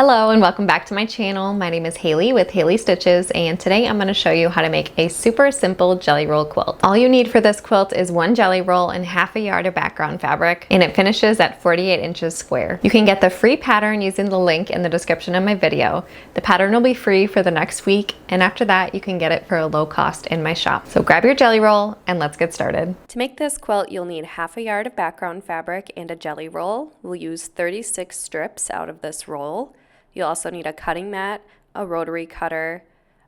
Hello and welcome back to my channel. My name is Haley with Haley Stitches, and today I'm going to show you how to make a super simple jelly roll quilt. All you need for this quilt is one jelly roll and half a yard of background fabric, and it finishes at 48 inches square. You can get the free pattern using the link in the description of my video. The pattern will be free for the next week, and after that you can get it for a low cost in my shop. So grab your jelly roll and let's get started. To make this quilt, you'll need half a yard of background fabric and a jelly roll. We'll use 36 strips out of this roll. You'll also need a cutting mat, a rotary cutter,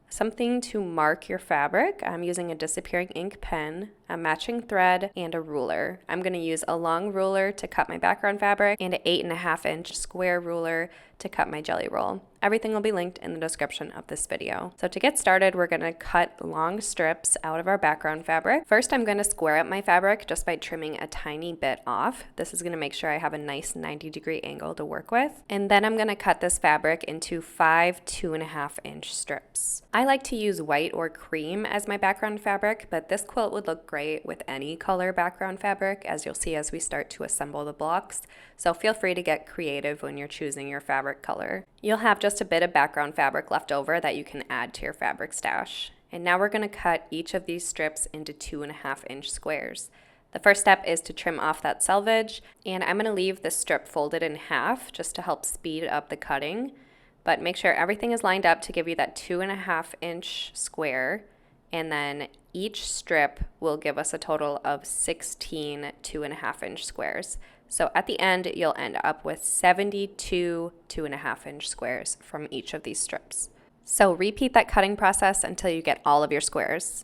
something to mark your fabric. I'm using a disappearing ink pen, a matching thread, and a ruler. I'm going to use a long ruler to cut my background fabric and an 8.5 inch square ruler to cut my jelly roll. Everything will be linked in the description of this video. So to get started, we're going to cut long strips out of our background fabric. First, I'm going to square up my fabric just by trimming a tiny bit off. This is going to make sure I have a nice 90-degree angle to work with. And then I'm going to cut this fabric into 5 2.5 inch strips. I like to use white or cream as my background fabric, but this quilt would look great with any color background fabric, as you'll see as we start to assemble the blocks. So feel free to get creative when you're choosing your fabric color. You'll have just a bit of background fabric left over that you can add to your fabric stash. And now we're going to cut each of these strips into 2.5 inch squares. The first step is to trim off that selvage, and I'm going to leave the strip folded in half just to help speed up the cutting. But make sure everything is lined up to give you that 2.5 inch square, and then each strip will give us a total of 16 2.5 inch squares. So at the end, you'll end up with 72 2.5 inch squares from each of these strips. So repeat that cutting process until you get all of your squares.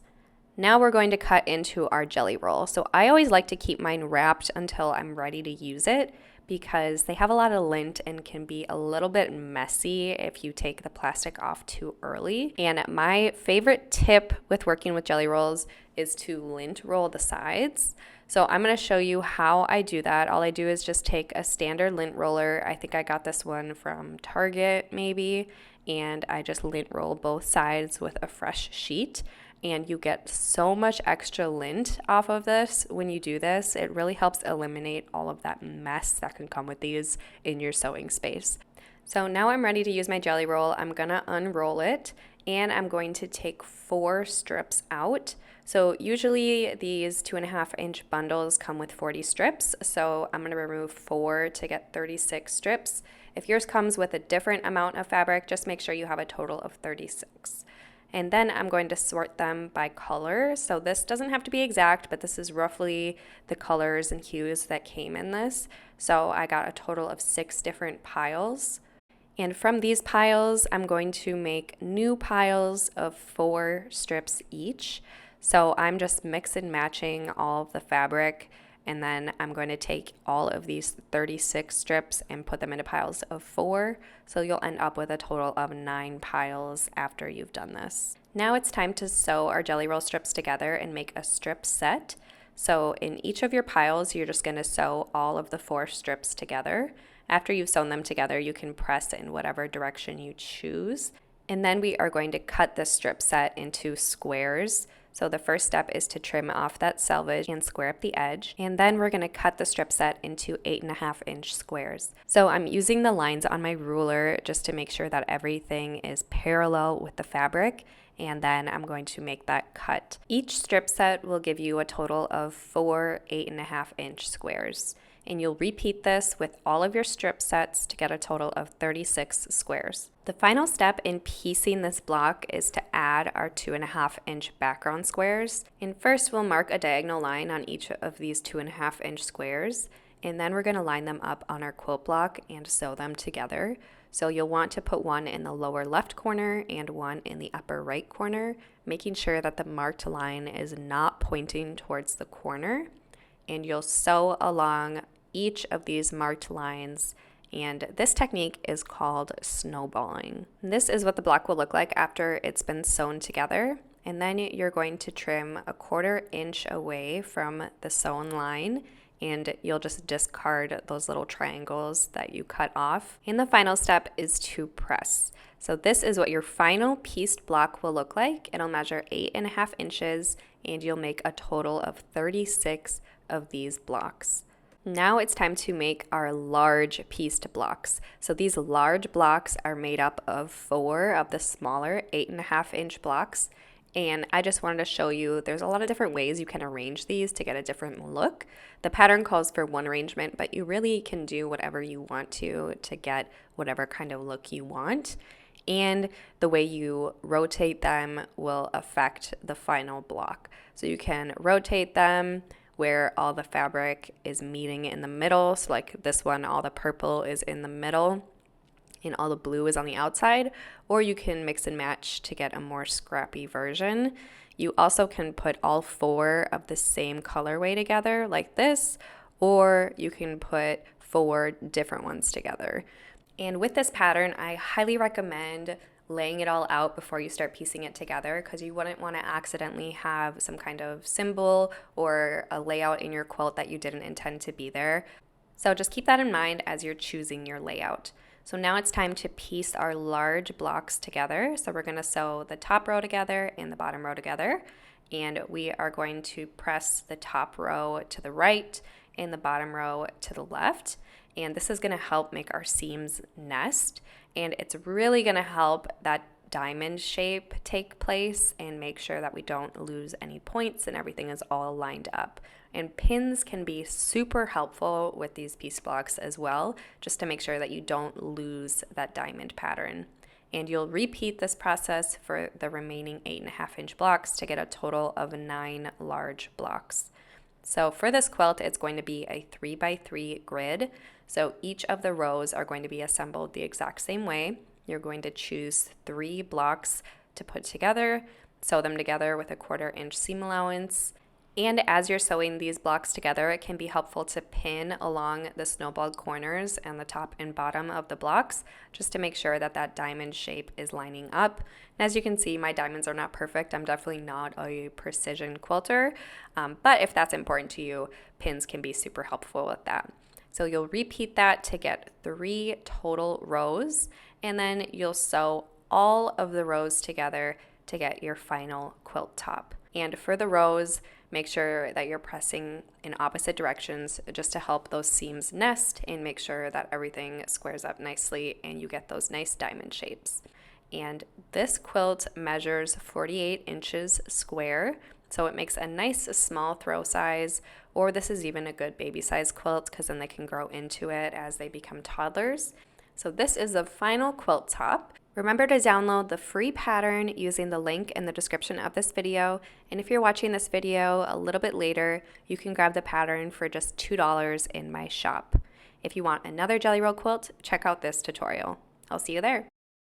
Now we're going to cut into our jelly roll. So I always like to keep mine wrapped until I'm ready to use it, because they have a lot of lint and can be a little bit messy if you take the plastic off too early. And my favorite tip with working with jelly rolls is to lint roll the sides. So I'm going to show you how I do that. All I do is just take a standard lint roller. I think I got this one from Target maybe, and I just lint roll both sides with a fresh sheet. And you get so much extra lint off of this when you do this. It really helps eliminate all of that mess that can come with these in your sewing space. So now I'm ready to use my jelly roll. I'm gonna unroll it, and I'm going to take 4 strips out. So usually these 2.5 inch bundles come with 40 strips. So I'm gonna remove 4 to get 36 strips. If yours comes with a different amount of fabric, just make sure you have a total of 36. And then I'm going to sort them by color. So this doesn't have to be exact, but this is roughly the colors and hues that came in this. So I got a total of 6 different piles. And from these piles, I'm going to make new piles of 4 strips each. So I'm just mix and matching all of the fabric, and then I'm going to take all of these 36 strips and put them into piles of 4. So you'll end up with a total of 9 piles after you've done this. Now it's time to sew our jelly roll strips together and make a strip set. So in each of your piles, you're just going to sew all of the 4 strips together. After you've sewn them together, you can press in whatever direction you choose. And then we are going to cut this strip set into squares. So the first step is to trim off that selvage and square up the edge. And then we're going to cut the strip set into 8.5 inch squares. So I'm using the lines on my ruler just to make sure that everything is parallel with the fabric. And then I'm going to make that cut. Each strip set will give you a total of 4 8.5 inch squares. And you'll repeat this with all of your strip sets to get a total of 36 squares. The final step in piecing this block is to add our 2.5 inch background squares. And first we'll mark a diagonal line on each of these 2.5 inch squares, and then we're going to line them up on our quilt block and sew them together. So you'll want to put one in the lower left corner and one in the upper right corner, making sure that the marked line is not pointing towards the corner. And you'll sew along each of these marked lines, and this technique is called snowballing. This is what the block will look like after it's been sewn together, and then you're going to trim 1/4 inch away from the sewn line, and you'll just discard those little triangles that you cut off. And the final step is to press. So this is what your final pieced block will look like. It'll measure 8.5 inches, and you'll make a total of 36 of these blocks. Now it's time to make our large pieced blocks. So these large blocks are made up of 4 of the smaller 8.5-inch blocks. And I just wanted to show you there's a lot of different ways you can arrange these to get a different look. The pattern calls for one arrangement, but you really can do whatever you want to get whatever kind of look you want. And the way you rotate them will affect the final block. So you can rotate them where all the fabric is meeting in the middle. So like this one, all the purple is in the middle and all the blue is on the outside, or you can mix and match to get a more scrappy version. You also can put all 4 of the same colorway together like this, or you can put 4 different ones together. And with this pattern, I highly recommend laying it all out before you start piecing it together, because you wouldn't want to accidentally have some kind of symbol or a layout in your quilt that you didn't intend to be there. So just keep that in mind as you're choosing your layout. So now it's time to piece our large blocks together. So we're going to sew the top row together and the bottom row together. And we are going to press the top row to the right and the bottom row to the left. And this is going to help make our seams nest. And it's really going to help that diamond shape take place and make sure that we don't lose any points and everything is all lined up. And pins can be super helpful with these piece blocks as well, just to make sure that you don't lose that diamond pattern. And you'll repeat this process for the remaining 8.5-inch blocks to get a total of 9 large blocks. So for this quilt, it's going to be a 3x3 grid. So each of the rows are going to be assembled the exact same way. You're going to choose 3 blocks to put together, sew them together with a 1/4-inch seam allowance. And as you're sewing these blocks together, it can be helpful to pin along the snowball corners and the top and bottom of the blocks just to make sure that that diamond shape is lining up. And as you can see, my diamonds are not perfect. I'm definitely not a precision quilter, but if that's important to you, pins can be super helpful with that. So you'll repeat that to get 3 total rows, and then you'll sew all of the rows together to get your final quilt top. And for the rows, make sure that you're pressing in opposite directions just to help those seams nest and make sure that everything squares up nicely and you get those nice diamond shapes. And this quilt measures 48 inches square, so it makes a nice small throw size, or this is even a good baby size quilt because then they can grow into it as they become toddlers. So this is the final quilt top. Remember to download the free pattern using the link in the description of this video. And if you're watching this video a little bit later, you can grab the pattern for just $2 in my shop. If you want another jelly roll quilt, check out this tutorial. I'll see you there.